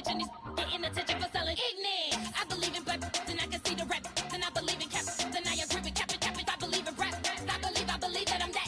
watching these getting attention for selling ignorant. I believe in black and I can see the rap. And I believe in cap. Then I agree with cap. I believe in rap. I believe that I'm that.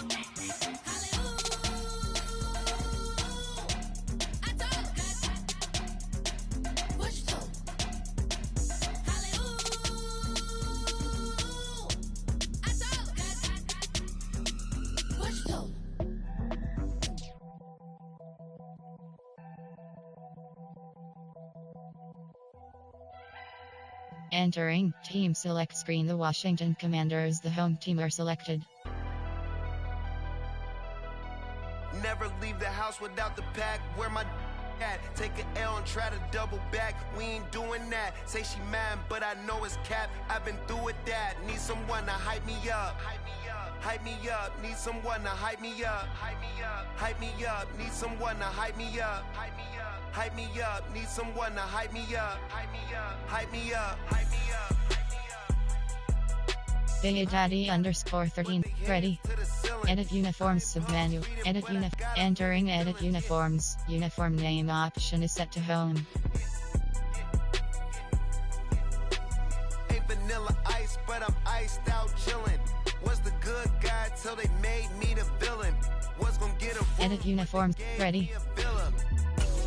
Entering team select screen. The Washington Commanders, the home team, are selected. Never leave the house without the pack. Where my at? Take an L and try to double back. We ain't doing that. Say she mad, but I know it's cap. I've been through with that. Need someone to hype me up. Hype me up. Need someone to hype me up. Hype me up. Need someone to hype me up. Hype me up. Need someone to hype me up. Hype me up. Big Daddy _13. Ready. Edit uniforms submenu. Edit Entering edit uniforms. Uniform name option is set to home. Ain't vanilla ice, but I'm iced out chillin'. Was the good guy till they made me the villain. Was gonna get a edit uniforms. Ready.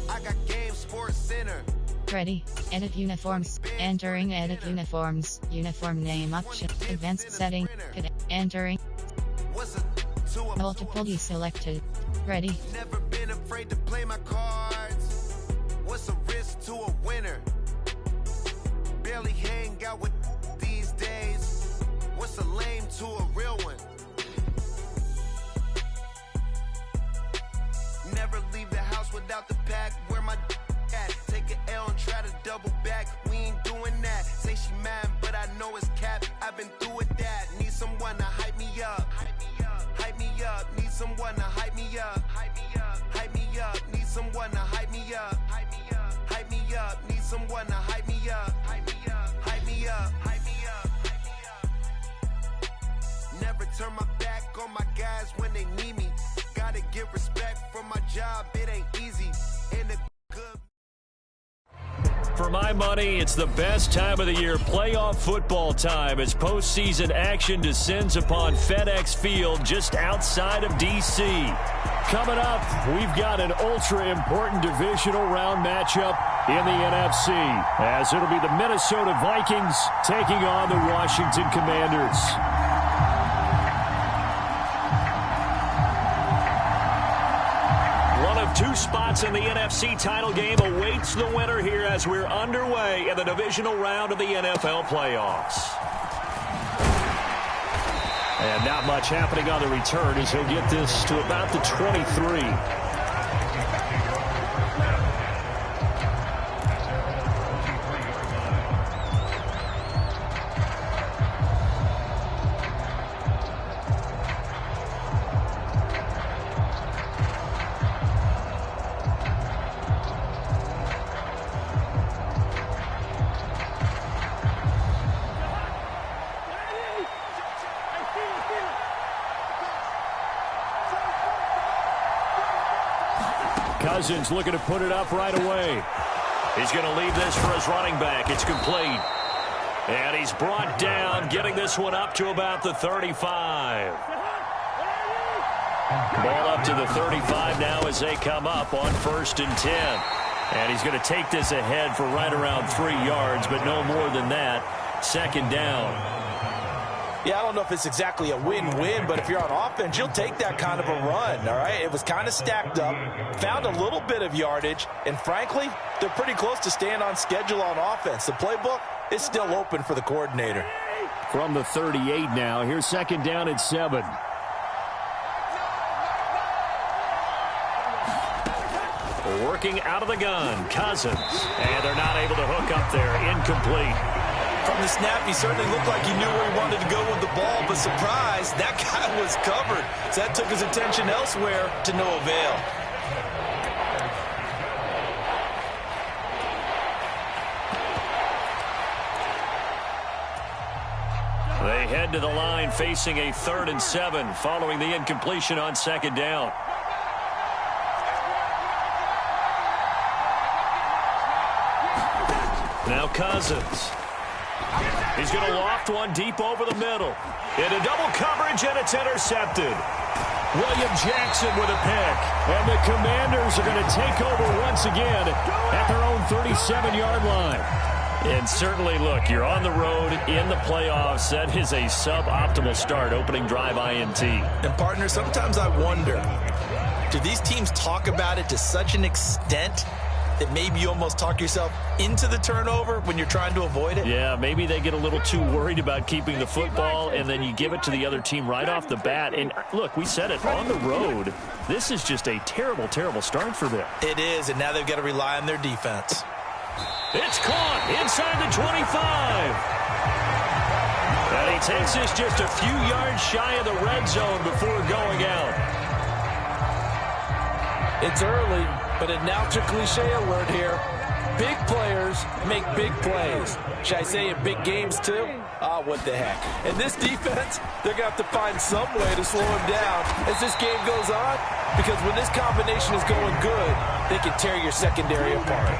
I got Game Sports Center. Ready. Edit uniforms. Entering edit uniforms. Uniform name option. Advanced setting. Entering. Multiple deselected. Ready. Never been afraid to play my cards. What's a risk to a winner? Barely hang out with these days. What's a lame to a real one? Never leave the house without the pack. Where my at? Take an L and try to double back. We ain't doing that. Say she mad, but I know it's cap. I've been through with that. Need someone to hype me up. Hype me up. Need someone to hype me up. Hype me up. Need someone to hype me up. Hype me up. Need someone to hype me up. Hype me up. Never turn my back on my guys when they need me. Gotta get respect from my job. It ain't easy. In the good. For my money, it's the best time of the year, playoff football time, as postseason action descends upon FedEx Field just outside of D.C. Coming up, we've got an ultra-important divisional round matchup in the NFC, as it'll be the Minnesota Vikings taking on the Washington Commanders. Two spots in the NFC title game awaits the winner here as we're underway in the divisional round of the NFL playoffs. And not much happening on the return as he'll get this to about the 23. Cousins looking to put it up right away. He's going to leave this for his running back. It's complete. And he's brought down, getting this one up to about the 35. Ball up to the 35 now as they come up on 1st and 10. And he's going to take this ahead for right around 3 yards, but no more than that. 2nd down. Yeah, I don't know if it's exactly a win-win, but if you're on offense, you'll take that kind of a run, all right? It was kind of stacked up, found a little bit of yardage, and frankly, they're pretty close to staying on schedule on offense. The playbook is still open for the coordinator. From the 38 now, here's 2nd down and 7. Working out of the gun, Cousins, and they're not able to hook up there. Incomplete. From the snap, he certainly looked like he knew where he wanted to go with the ball, but surprise, that guy was covered. So that took his attention elsewhere to no avail. They head to the line facing a 3rd and 7 following the incompletion on 2nd down. Now Cousins. He's going to loft one deep over the middle. Into double coverage, and it's intercepted. William Jackson with a pick. And the Commanders are going to take over once again at their own 37-yard line. And certainly, look, you're on the road in the playoffs. That is a suboptimal start, opening drive INT. And, partner, sometimes I wonder, do these teams talk about it to such an extent that maybe you almost talk yourself into the turnover when you're trying to avoid it? Yeah, maybe they get a little too worried about keeping the football, and then you give it to the other team right off the bat. And, look, we said it, on the road, this is just a terrible, terrible start for them. It is, and now they've got to rely on their defense. It's caught inside the 25. And he takes this just a few yards shy of the red zone before going out. It's early, but a now to cliche alert here. Big players make big plays. Should I say in big games too? What the heck. And this defense, they're going to have to find some way to slow him down as this game goes on, because when this combination is going good, they can tear your secondary apart.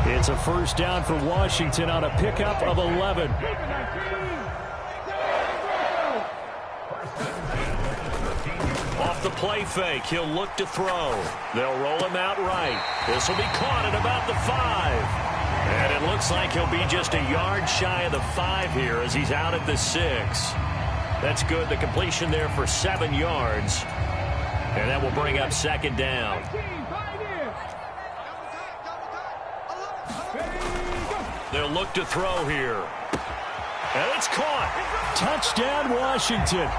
It's a first down for Washington on a pickup of 11. Off the play fake, he'll look to throw. They'll roll him out right. This will be caught at about the 5. And it looks like he'll be just a yard shy of the 5 here as he's out at the 6. That's good. The completion there for 7 yards. And that will bring up second down. They'll look to throw here. And it's caught. Touchdown, Washington.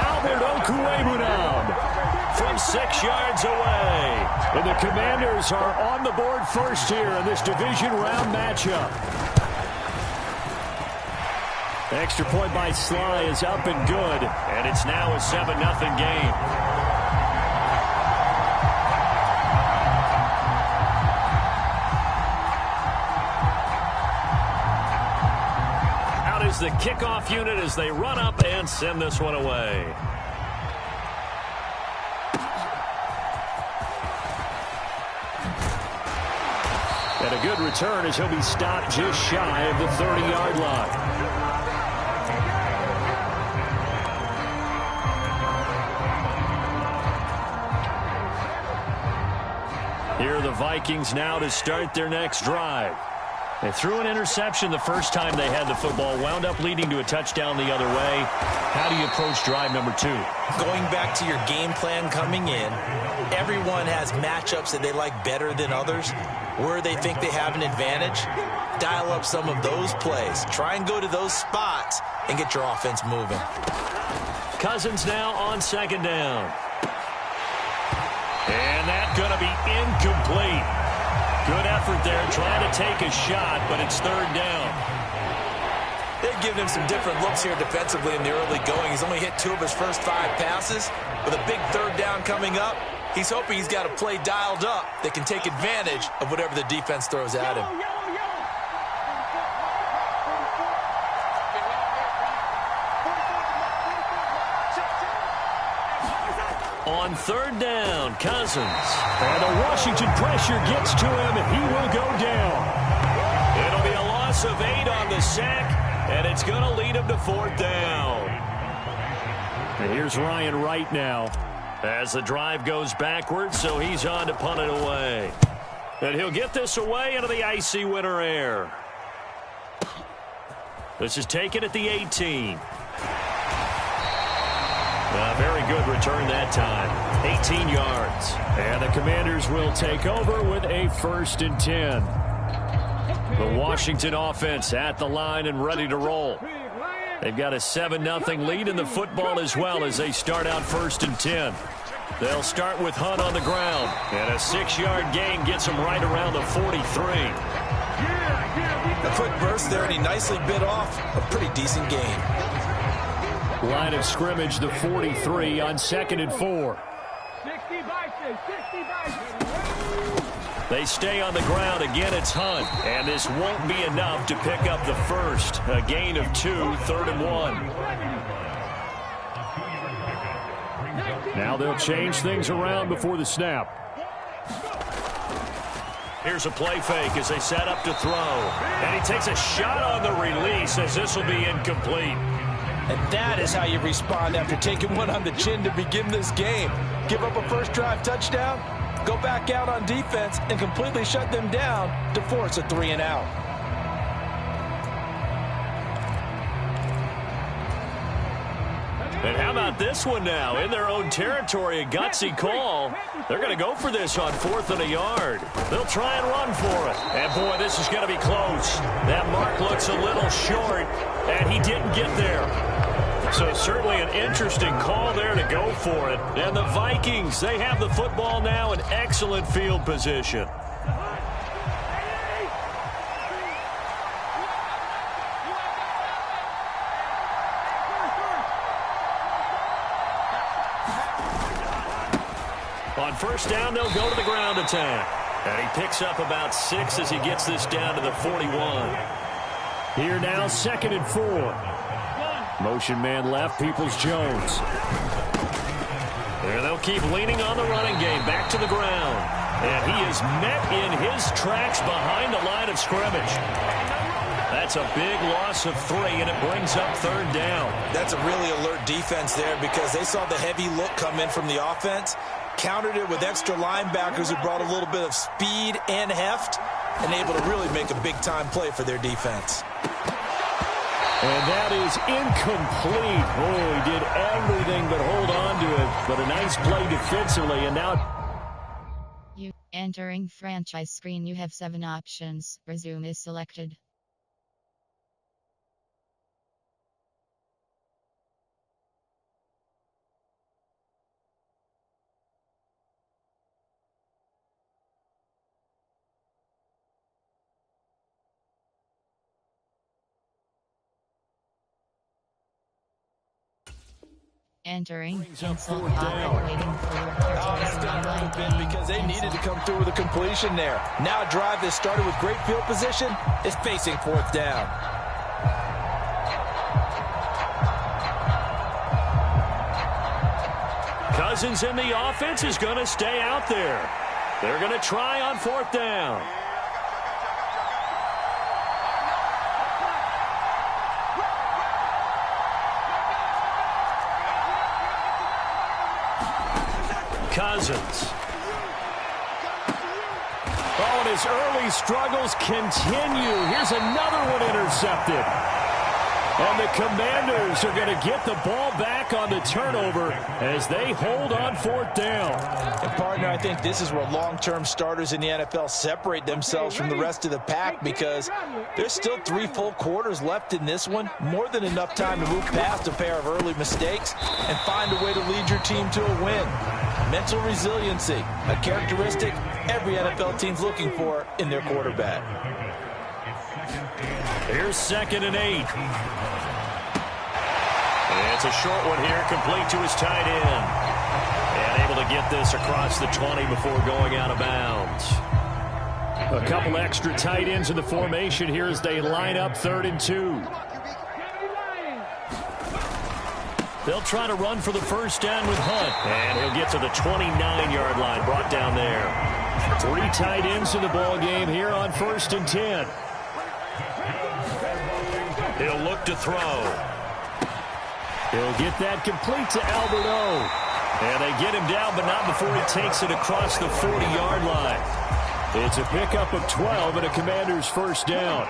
Albert Okwuegbunam from 6 yards away. And the Commanders are on the board first here in this division round matchup. Extra point by Sly is up and good. And it's now a 7-0 game. The kickoff unit as they run up and send this one away. And a good return as he'll be stopped just shy of the 30-yard line. Here are the Vikings now to start their next drive. They threw an interception the first time they had the football, wound up leading to a touchdown the other way. How do you approach drive number 2? Going back to your game plan coming in, everyone has matchups that they like better than others. Where they think they have an advantage, dial up some of those plays. Try and go to those spots and get your offense moving. Cousins now on second down. And that's going to be incomplete. Good effort there, trying to take a shot, but it's third down. They've given him some different looks here defensively in the early going. He's only hit 2 of his first 5 passes. With a big third down coming up, he's hoping he's got a play dialed up that can take advantage of whatever the defense throws at him. On third down, Cousins. And the Washington pressure gets to him, and he will go down. It'll be a loss of 8 on the sack, and it's going to lead him to fourth down. And here's Ryan Wright now as the drive goes backwards, so he's on to punt it away. And he'll get this away into the icy winter air. This is taken at the 18. A very good return that time. 18 yards. And the Commanders will take over with a 1st and 10. The Washington offense at the line and ready to roll. They've got a 7-0 lead in the football as well as they start out 1st and 10. They'll start with Hunt on the ground. And a 6-yard gain gets them right around the 43. A quick burst there, and he nicely bit off a pretty decent gain. Line of scrimmage, the 43 on 2nd and 4. They stay on the ground. Again, it's Hunt. And this won't be enough to pick up the first. A gain of 2, 3rd and 1. Now they'll change things around before the snap. Here's a play fake as they set up to throw. And he takes a shot on the release as this will be incomplete. And that is how you respond after taking one on the chin to begin this game. Give up a first drive touchdown, go back out on defense, and completely shut them down to force a 3-and-out. And how about this one now? In their own territory, a gutsy call. They're going to go for this on 4th and a yard. They'll try and run for it. And, boy, this is going to be close. That mark looks a little short, and he didn't get there. So certainly an interesting call there to go for it. And the Vikings, they have the football now in excellent field position. On first down, they'll go to the ground attack. And he picks up about 6 as he gets this down to the 41. Here now, 2nd and 4. Motion man left, Peoples-Jones. And they'll keep leaning on the running game, back to the ground. And he is met in his tracks behind the line of scrimmage. That's a big loss of 3, and it brings up 3rd down. That's a really alert defense there because they saw the heavy look come in from the offense, countered it with extra linebackers who brought a little bit of speed and heft, and able to really make a big-time play for their defense. And that is incomplete. Oh, he did everything but hold on to it. But a nice play defensively, and now... You entering franchise screen. You have 7 options. Resume is selected. Entering cancel call, waiting for your because they needed to come through with a completion there. Now a drive that started with great field position is facing 4th down. Cousins in the offense is going to stay out there. They're going to try on 4th down. Cousins. Oh, and his early struggles continue. Here's another one intercepted. And the Commanders are going to get the ball back on the turnover as they hold on 4th down. And, partner, I think this is where long-term starters in the NFL separate themselves from the rest of the pack because there's still 3 full quarters left in this one. More than enough time to move past a pair of early mistakes and find a way to lead your team to a win. Mental resiliency, a characteristic every NFL team's looking for in their quarterback. Here's 2nd and 8. And it's a short one here, complete to his tight end. And able to get this across the 20 before going out of bounds. A couple extra tight ends in the formation here as they line up 3rd and 2. They'll try to run for the first down with Hunt. And he'll get to the 29-yard line, brought down there. 3 tight ends in the ball game here on 1st and 10. He'll look to throw. He'll get that complete to Albert O. And they get him down, but not before he takes it across the 40-yard line. It's a pickup of 12 and a Commander's first down.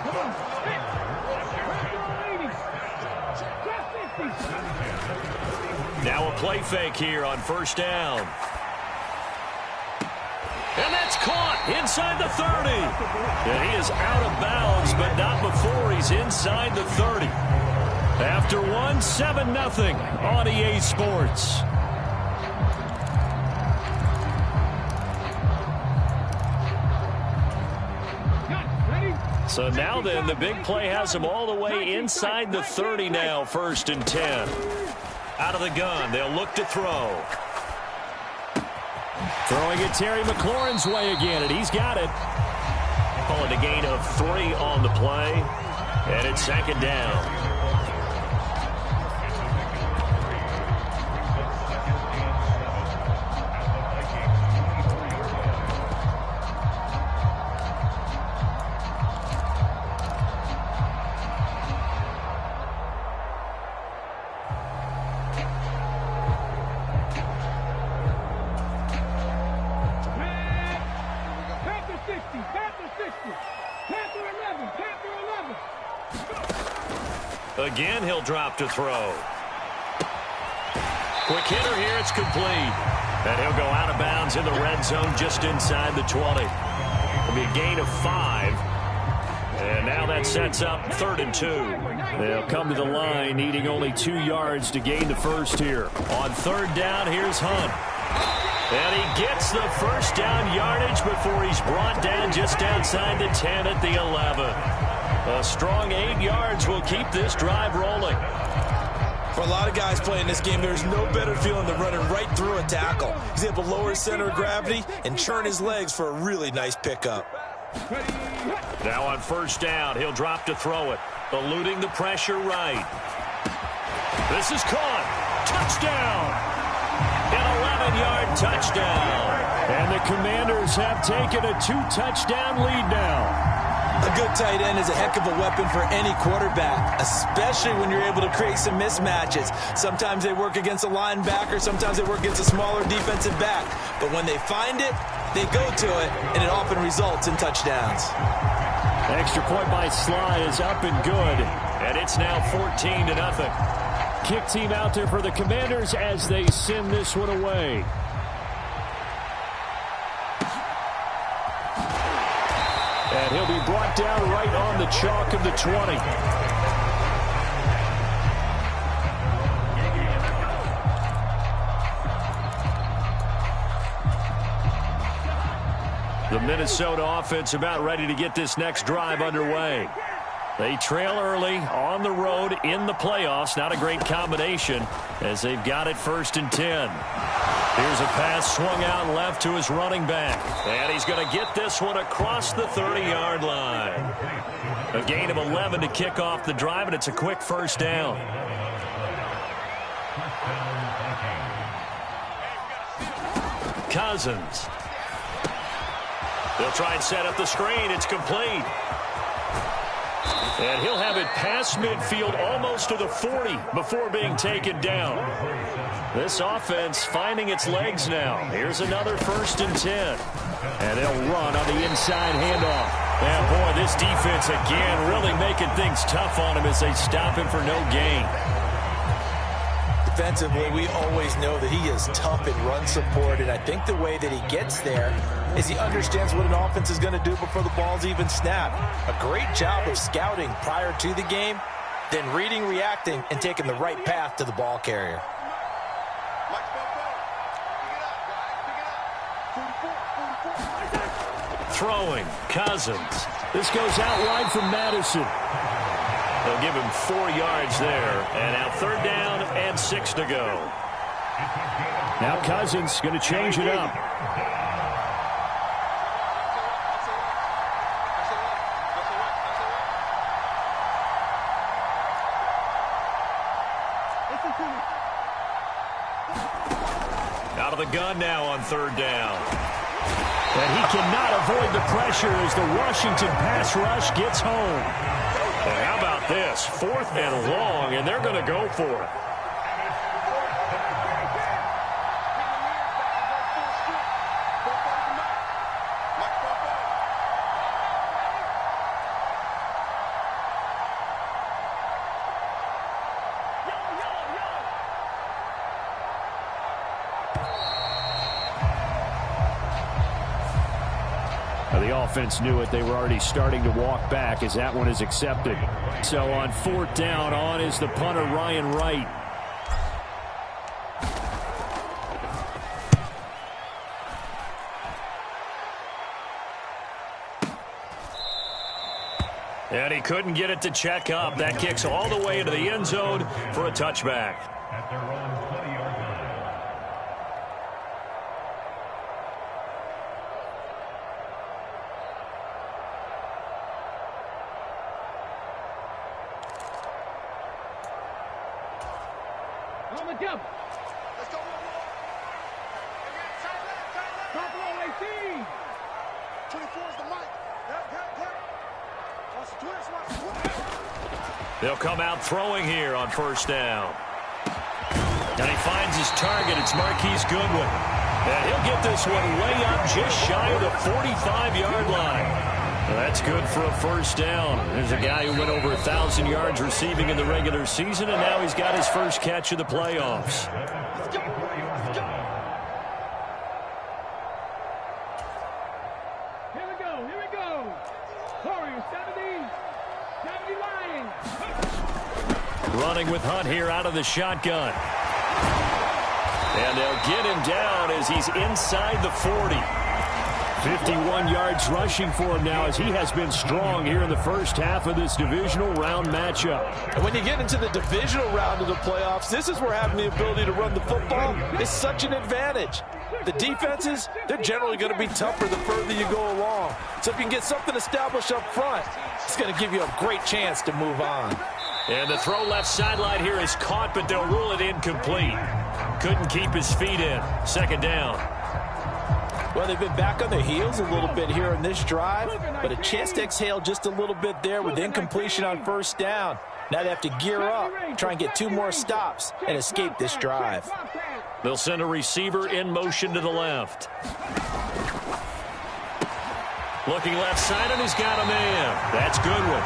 Now a play fake here on 1st down. And that's caught inside the 30. And he is out of bounds, but not before he's inside the 30. After one, 7-0 on EA Sports. So now then, the big play has him all the way inside the 30 now, 1st and 10. Out of the gun, they'll look to throw. Throwing it Terry McLaurin's way again, and he's got it. Call it a gain of 3 on the play, and it's 2nd down. Again, he'll drop to throw. Quick hitter here, it's complete. And he'll go out of bounds in the red zone just inside the 20. It'll be a gain of 5. And now that sets up 3rd and 2. They'll come to the line needing only 2 yards to gain the first here. On 3rd down, here's Hunt. And he gets the first down yardage before he's brought down just outside the 10 at the 11. A strong 8 yards will keep this drive rolling. For a lot of guys playing this game, there's no better feeling than running right through a tackle. He's able to lower his center of gravity and churn his legs for a really nice pickup. Now on 1st down, he'll drop to throw it, eluding the pressure right. This is caught. Touchdown! An 11-yard touchdown. And the Commanders have taken a 2-touchdown lead now. A good tight end is a heck of a weapon for any quarterback, especially when you're able to create some mismatches. Sometimes they work against a linebacker, sometimes they work against a smaller defensive back. But when they find it, they go to it, and it often results in touchdowns. Extra point by Sly is up and good, and it's now 14-0. Kick team out there for the Commanders as they send this one away. And he'll be brought down right on the chalk of the 20. The Minnesota offense about ready to get this next drive underway. They trail early on the road in the playoffs. Not a great combination as they've got it 1st and 10. Here's a pass swung out left to his running back. And he's going to get this one across the 30-yard line. A gain of 11 to kick off the drive, and it's a quick 1st down. Cousins. They'll try and set up the screen. It's complete. And he'll have it past midfield almost to the 40 before being taken down. This offense finding its legs now. Here's another 1st and 10. And they'll run on the inside handoff. And boy, this defense again really making things tough on him as they stop him for no gain. Defensively, we always know that he is tough in run support, and I think the way that he gets there is he understands what an offense is going to do before the ball's even snapped. A great job of scouting prior to the game, then reading, reacting, and taking the right path to the ball carrier. Throwing, Cousins. This goes out wide from Madison. They'll give him 4 yards there. And now 3rd down and 6 to go. Now Cousins going to change it up. Out of the gun now on 3rd down. And he cannot avoid the pressure as the Washington pass rush gets home. And how about this? 4th and long, and they're going to go for it. The offense knew it. They were already starting to walk back as that one is accepted. So on 4th down, on is the punter, Ryan Wright. And he couldn't get it to check up. That kicks all the way into the end zone for a touchback. They'll come out throwing here on 1st down. And he finds his target. It's Marquise Goodwin. And he'll get this one way up just shy of the 45-yard line. Well, That's good for a first down. There's a guy who went over 1,000 yards receiving in the regular season, and now he's got his first catch of the playoffs. Here we go. Warriors, 70 Lions. Running with Hunt here out of the shotgun. And they'll get him down as he's inside the 40. 51 yards rushing for him now as he has been strong here in the first half of this divisional round matchup. And when you get into the divisional round of the playoffs, this is where having the ability to run the football is such an advantage. The defenses, they're generally going to be tougher the further you go along. So if you can get something established up front, it's going to give you a great chance to move on. And the throw left sideline here is caught, but they'll rule it incomplete. Couldn't keep his feet in. Second down. Well, they've been back on their heels a little bit here in this drive, but a chance to exhale just a little bit there with incompletion on first down. Now they have to gear up, try and get 2 more stops, and escape this drive. They'll send a receiver in motion to the left. Looking left side, and he's got a man. That's Goodwin.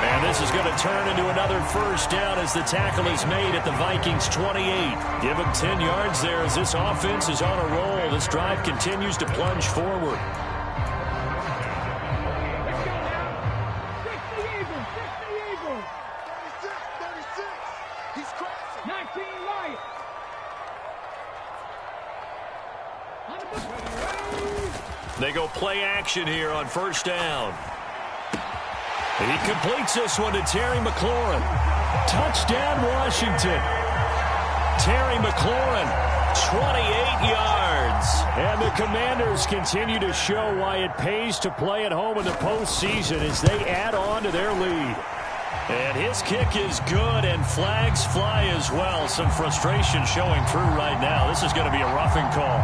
And this is going to turn into another first down as the tackle is made at the Vikings 28. Give him 10 yards there as this offense is on a roll. This drive continues to plunge forward. They go play action here on first down. He completes this one to Terry McLaurin. Touchdown, Washington. Terry McLaurin, 28 yards. And the Commanders continue to show why it pays to play at home in the postseason as they add on to their lead. And his kick is good, and flags fly as well. Some frustration showing through right now. This is going to be a roughing call.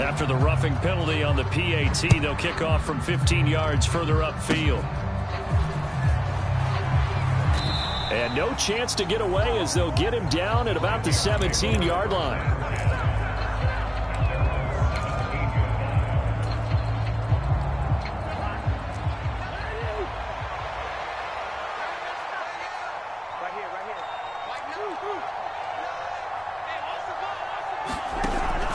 After the roughing penalty on the PAT, they'll kick off from 15 yards further upfield. And no chance to get away as they'll get him down at about the 17-yard line.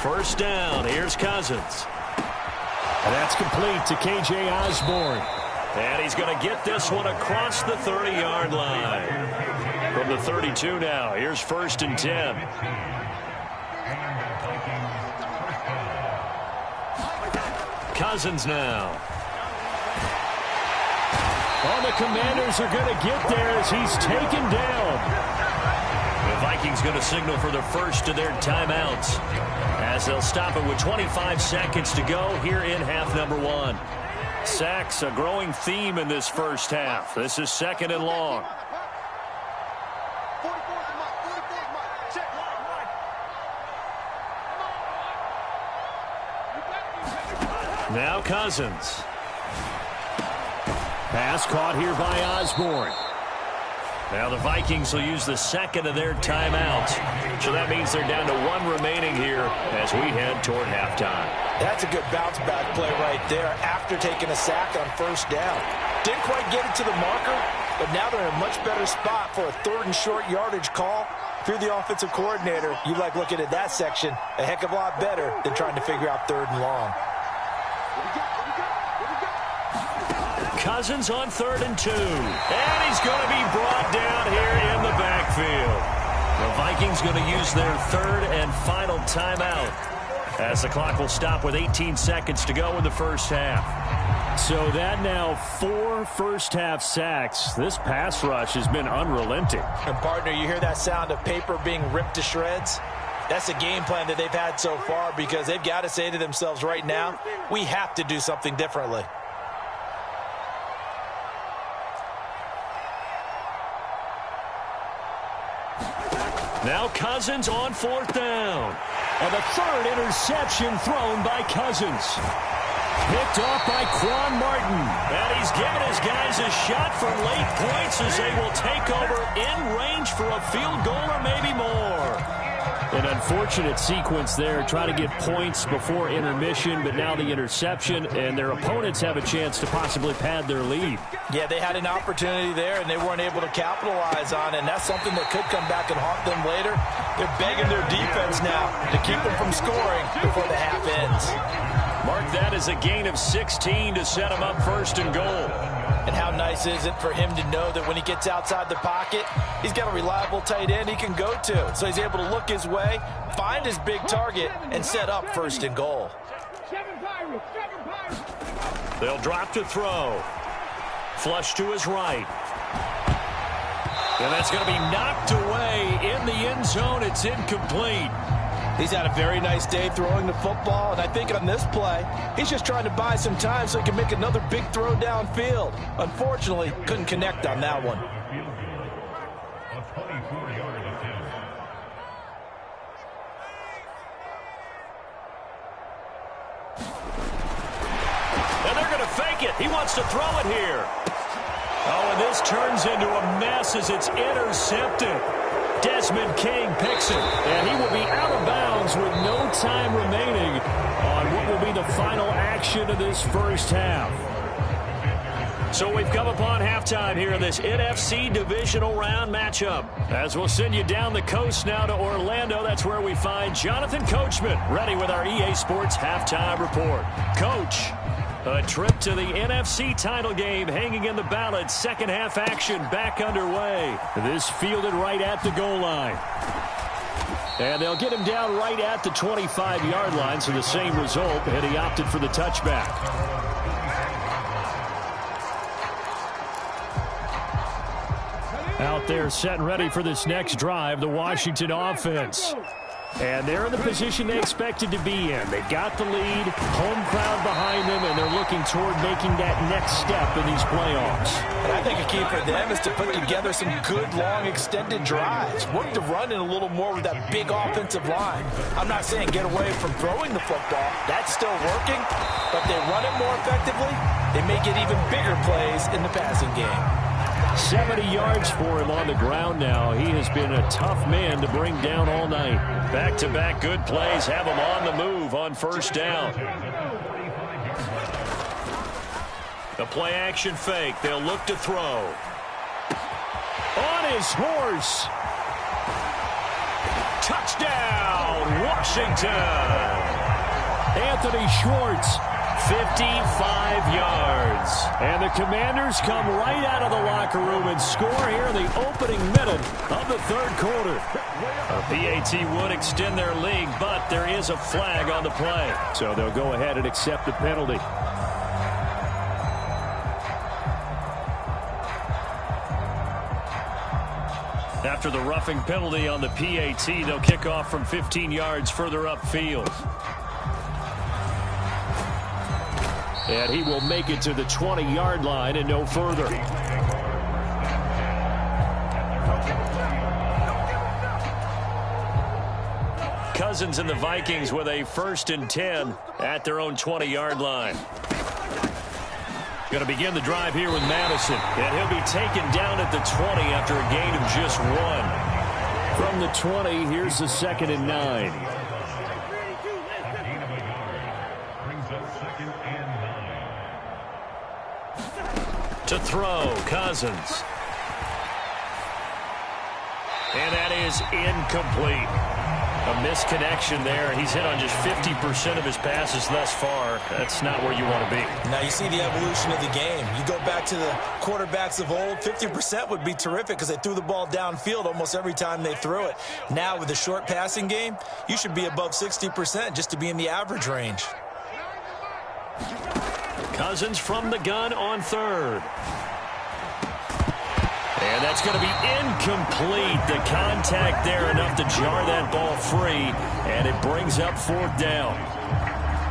First down, here's Cousins. And that's complete to K.J. Osborne. And he's going to get this one across the 30-yard line. From the 32 now, here's first and 10. Cousins now. Oh, the Commanders are going to get there as he's taken down. The Vikings going to signal for the first of their timeouts as they'll stop it with 25 seconds to go here in half number 1. Sacks, a growing theme in this first half. This is second and long. Now Cousins. Pass caught here by Osborne. Now the Vikings will use the second of their timeouts. So that means they're down to 1 remaining here as we head toward halftime. That's a good bounce back play right there after taking a sack on first down. Didn't quite get it to the marker, but now they're in a much better spot for a 3rd and short yardage call. If you're the offensive coordinator, you like looking at that section a heck of a lot better than trying to figure out 3rd and long. Cousins on 3rd and 2. And he's going to be brought down here in the backfield. The Vikings going to use their 3rd and final timeout as the clock will stop with 18 seconds to go in the first half. So that now 4 first-half sacks. This pass rush has been unrelenting. And, partner, you hear that sound of paper being ripped to shreds? That's the game plan that they've had so far because they've got to say to themselves right now, we have to do something differently. Now Cousins on 4th down. And the 3rd interception thrown by Cousins. Picked off by Quan Martin. And he's given his guys a shot for late points as they will take over in range for a field goal or maybe more. An unfortunate sequence there, trying to get points before intermission, but now the interception, and their opponents have a chance to possibly pad their lead. Yeah, they had an opportunity there, and they weren't able to capitalize on it, and that's something that could come back and haunt them later. They're begging their defense now to keep them from scoring before the half ends. Mark that as a gain of 16 to set them up 1st and goal. And how nice is it for him to know that when he gets outside the pocket, he's got a reliable tight end he can go to. So he's able to look his way, find his big target, and set up 1st and goal. They'll drop to throw. Flush to his right. And that's going to be knocked away in the end zone. It's incomplete. He's had a very nice day throwing the football, and I think on this play, he's just trying to buy some time so he can make another big throw downfield. Unfortunately, couldn't connect on that one. And they're going to fake it. He wants to throw it here. Oh, and this turns into a mess as it's intercepted. Desmond King picks it, and he will be out of bounds with no time remaining on what will be the final action of this first half. So we've come upon halftime here in this NFC divisional round matchup. As we'll send you down the coast now to Orlando, that's where we find Jonathan Coachman, ready with our EA Sports halftime report. Coach, a trip to the NFC title game hanging in the balance. Second half action back underway. This fielded right at the goal line. And they'll get him down right at the 25-yard line, so the same result, and he opted for the touchback. Out there set and ready for this next drive, the Washington offense. And they're in the position they expected to be in. They got the lead, home crowd behind them, and they're looking toward making that next step in these playoffs. And I think a key for them is to put together some good, long, extended drives. Work the run in a little more with that big offensive line. I'm not saying get away from throwing the football. That's still working. But they run it more effectively, they may get even bigger plays in the passing game. 70 yards for him on the ground now. He has been a tough man to bring down all night. Back-to-back good plays have him on the move on 1st down. The play-action fake. They'll look to throw. On his horse. Touchdown, Washington. Anthony Schwartz. 55 yards. And the Commanders come right out of the locker room and score here in the opening minute of the 3rd quarter. A PAT would extend their lead, but there is a flag on the play. So they'll go ahead and accept the penalty. After the roughing penalty on the PAT, they'll kick off from 15 yards further upfield. And he will make it to the 20-yard line and no further. Cousins and the Vikings with a 1st and 10 at their own 20-yard line. Going to begin the drive here with Madison. And he'll be taken down at the 20 after a gain of just 1. From the 20, here's the 2nd and 9. To throw, Cousins. And that is incomplete. A misconnection there. He's hit on just 50% of his passes thus far. That's not where you want to be. Now you see the evolution of the game. You go back to the quarterbacks of old, 50% would be terrific because they threw the ball downfield almost every time they threw it. Now with the short passing game, you should be above 60% just to be in the average range. Cousins from the gun on 3rd. And that's going to be incomplete. The contact there enough to jar that ball free, and it brings up 4th down.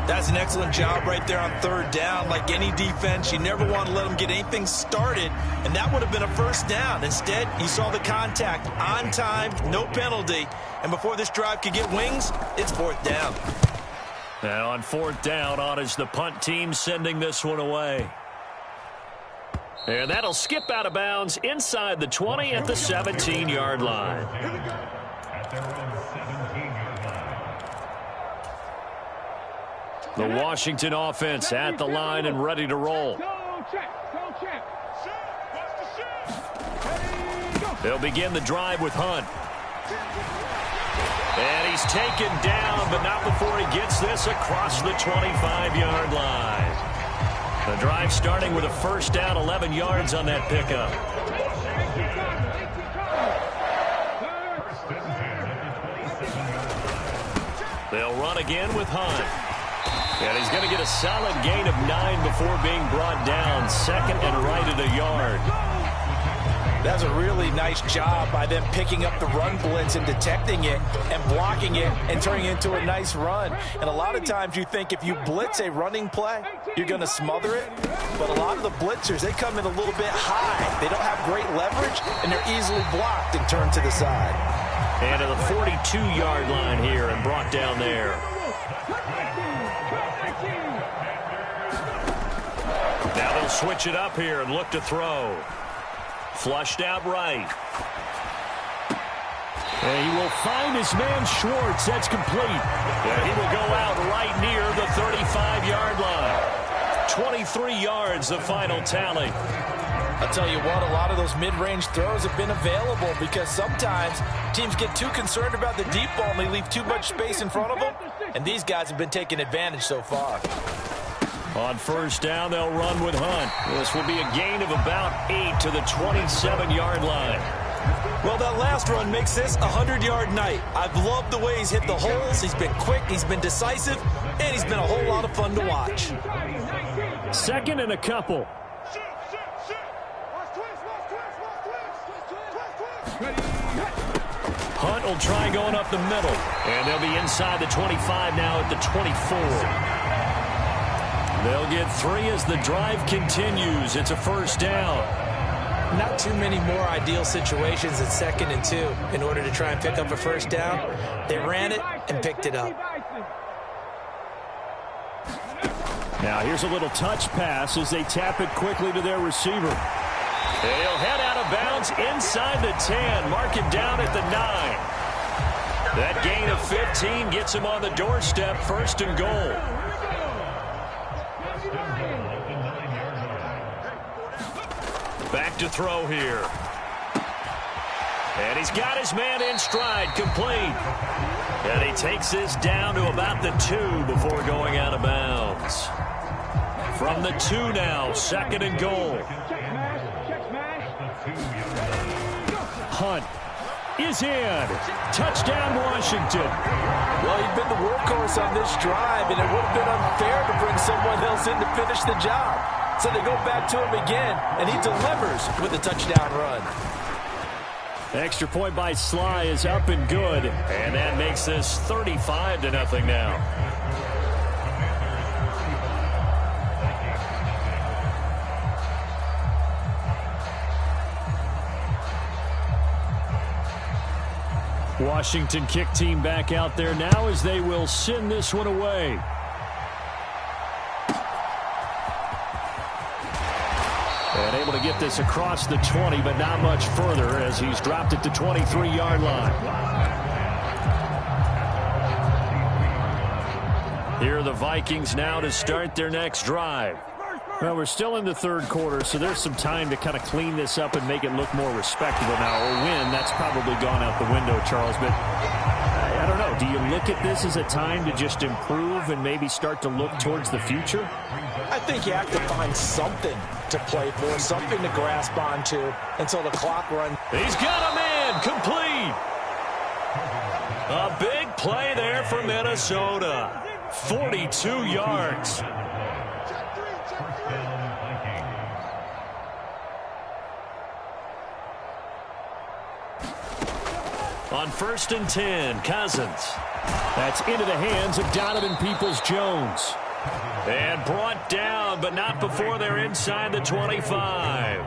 That's an excellent job right there on 3rd down. Like any defense, you never want to let them get anything started, and that would have been a 1st down. Instead, you saw the contact on time, no penalty, and before this drive could get wings, it's 4th down. Now on 4th down, on is the punt team sending this one away. And that'll skip out of bounds inside the 20 at the 17-yard line. The Washington offense at the line and ready to roll. They'll begin the drive with Hunt. And he's taken down, but not before he gets this across the 25-yard line. The drive starting with a first down, 11 yards on that pickup. They'll run again with Hunt. And he's going to get a solid gain of 9 before being brought down. Second and right at a yard. That's a really nice job by them picking up the run blitz and detecting it and blocking it and turning it into a nice run. And a lot of times you think if you blitz a running play, you're going to smother it. But a lot of the blitzers, they come in a little bit high. They don't have great leverage, and they're easily blocked and turned to the side. And to the 42-yard line here and brought down there. Now they'll switch it up here and look to throw. Flushed out right. And he will find his man Schwartz. That's complete. And he will go out right near the 35-yard line. 23 yards, the final tally. I'll tell you what, a lot of those mid-range throws have been available because sometimes teams get too concerned about the deep ball and they leave too much space in front of them. And these guys have been taking advantage so far. On first down, they'll run with Hunt. This will be a gain of about 8 to the 27-yard line. Well, that last run makes this a 100-yard night. I've loved the way he's hit the holes. He's been quick, he's been decisive, and he's been a whole lot of fun to watch. Second and a couple. Hunt will try going up the middle. And they'll be inside the 25 now at the 24. They'll get 3 as the drive continues. It's a first down. Not too many more ideal situations at 2nd and 2 in order to try and pick up a first down. They ran it and picked it up. Now here's a little touch pass as they tap it quickly to their receiver. And he'll head out of bounds inside the 10. Mark it down at the 9. That gain of 15 gets him on the doorstep. First and goal. Back to throw here. And he's got his man in stride, complete. And he takes this down to about the 2 before going out of bounds. From the 2 now, 2nd and goal. Hunt is in. Touchdown, Washington. Well, he'd been the workhorse on this drive, and it would have been unfair to bring someone else in to finish the job. So they go back to him again, and he delivers with a touchdown run. Extra point by Sly is up and good, and that makes this 35-0 now. Washington kick team back out there now as they will send this one away. And able to get this across the 20, but not much further as he's dropped it to 23-yard line. Here are the Vikings now to start their next drive. Well, we're still in the 3rd quarter, so there's some time to kind of clean this up and make it look more respectable now. Or win, that's probably gone out the window, Charles. But I don't know. Do you look at this as a time to just improve and maybe start to look towards the future? I think you have to find something to play for, something to grasp onto until the clock runs. He's got a man complete. A big play there for Minnesota. 42 yards. On 1st and 10, Cousins. That's into the hands of Donovan Peoples-Jones. And brought down, but not before they're inside the 25.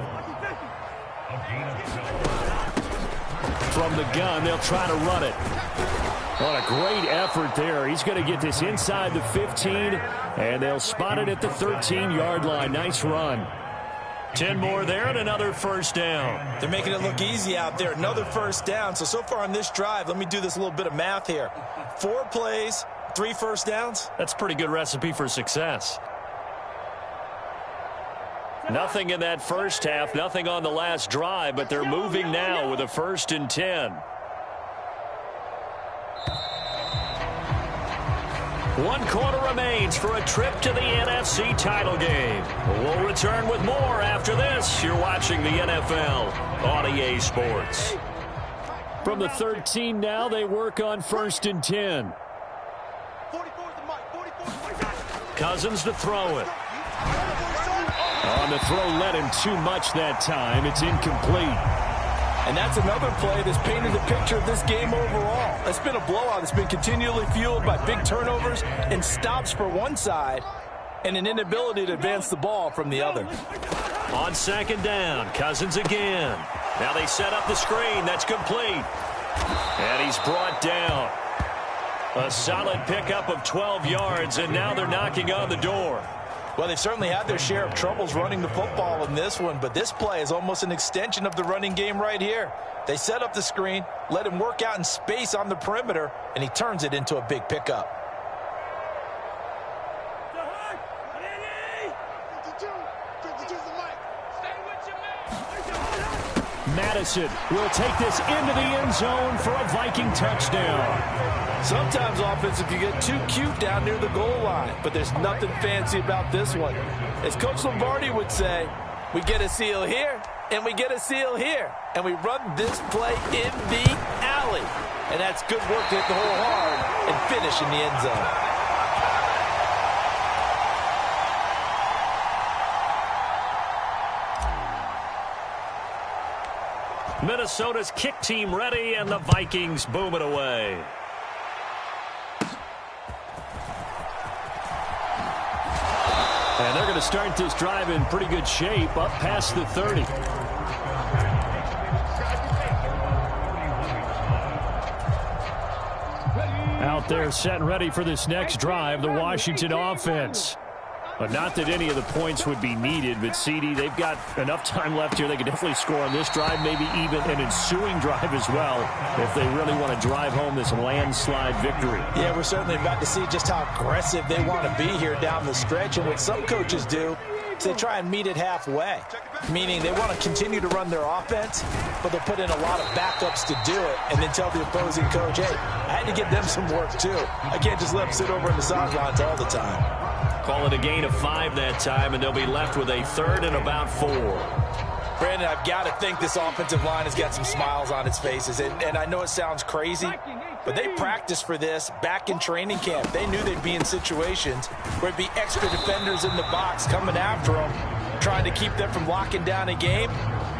From the gun, they'll try to run it. What a great effort there. He's going to get this inside the 15, and they'll spot it at the 13-yard line. Nice run. 10 more there and another first down. They're making it look easy out there. Another first down. So far on this drive, let me do this little bit of math here. 4 plays, 3 first downs. That's a pretty good recipe for success. Nothing in that first half, nothing on the last drive, but they're moving now with a 1st and 10. One quarter remains for a trip to the NFC title game. We'll return with more after this. You're watching the NFL on EA Sports. From the 13 now, they work on 1st and 10. Cousins to throw it. On the throw, led him too much that time. It's incomplete. And that's another play that's painted the picture of this game overall. It's been a blowout. It's been continually fueled by big turnovers and stops for one side and an inability to advance the ball from the other. On 2nd down, Cousins again. Now they set up the screen. That's complete. And he's brought down. A solid pickup of 12 yards, and now they're knocking on the door. Well, they've certainly had their share of troubles running the football in this one, but this play is almost an extension of the running game right here. They set up the screen, let him work out in space on the perimeter, and he turns it into a big pickup. Madison will take this into the end zone for a Viking touchdown. Sometimes offensive, you get too cute down near the goal line, but there's nothing fancy about this one. As Coach Lombardi would say, we get a seal here, and we get a seal here, and we run this play in the alley. And that's good work to hit the hole hard and finish in the end zone. Minnesota's kick team ready, and the Vikings boom it away. And they're going to start this drive in pretty good shape, up past the 30. Out there set and ready for this next drive, the Washington offense. But not that any of the points would be needed, but CD, they've got enough time left here. They can definitely score on this drive, maybe even an ensuing drive as well, if they really want to drive home this landslide victory. Yeah, we're certainly about to see just how aggressive they want to be here down the stretch. And what some coaches do is they try and meet it halfway, meaning they want to continue to run their offense, but they'll put in a lot of backups to do it and then tell the opposing coach, hey, I had to give them some work too. I can't just let them sit over in the sidelines all the time. Call it a gain of 5 that time, and they'll be left with a 3rd and about 4. Brandon, I've got to think this offensive line has got some smiles on its faces. And I know it sounds crazy, but they practiced for this back in training camp. They knew they'd be in situations where it'd be extra defenders in the box coming after them, trying to keep them from locking down a game.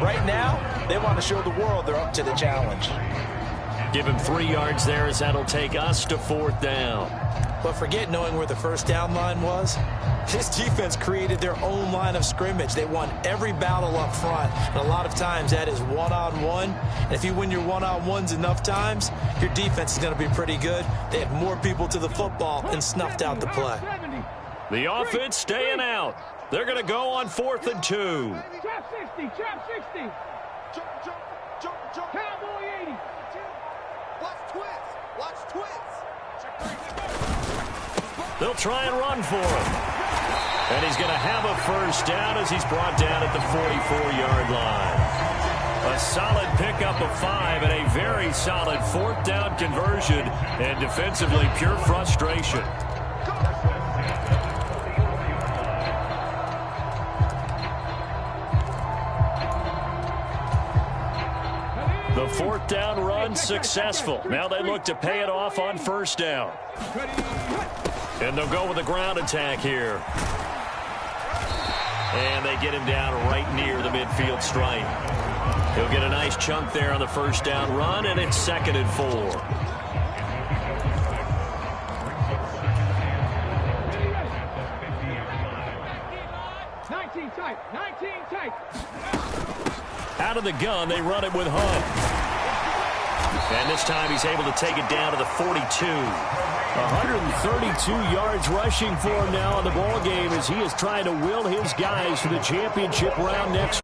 Right now, they want to show the world they're up to the challenge. Give him 3 yards there, as that'll take us to 4th down. But forget knowing where the first down line was. This defense created their own line of scrimmage. They won every battle up front. And a lot of times that is one-on-one. And if you win your one-on-ones enough times, your defense is going to be pretty good. They had more people to the football and snuffed out the play. The offense staying out. They're going to go on 4th and 2. Trap 60, trap 60. Cowboy 80. Watch twins. Watch twins. They'll try and run for him. And he's going to have a 1st down as he's brought down at the 44-yard line. A solid pickup of 5 and a very solid 4th down conversion, and defensively pure frustration. The 4th down run successful. Now they look to pay it off on 1st down. And they'll go with a ground attack here. And they get him down right near the midfield stripe. He'll get a nice chunk there on the 1st down run, and it's 2nd and 4. 19 tight, 19 tight. Out of the gun, they run it with Hunt. And this time he's able to take it down to the 42. 132 yards rushing for him now in the ball game as he is trying to will his guys to the championship round next.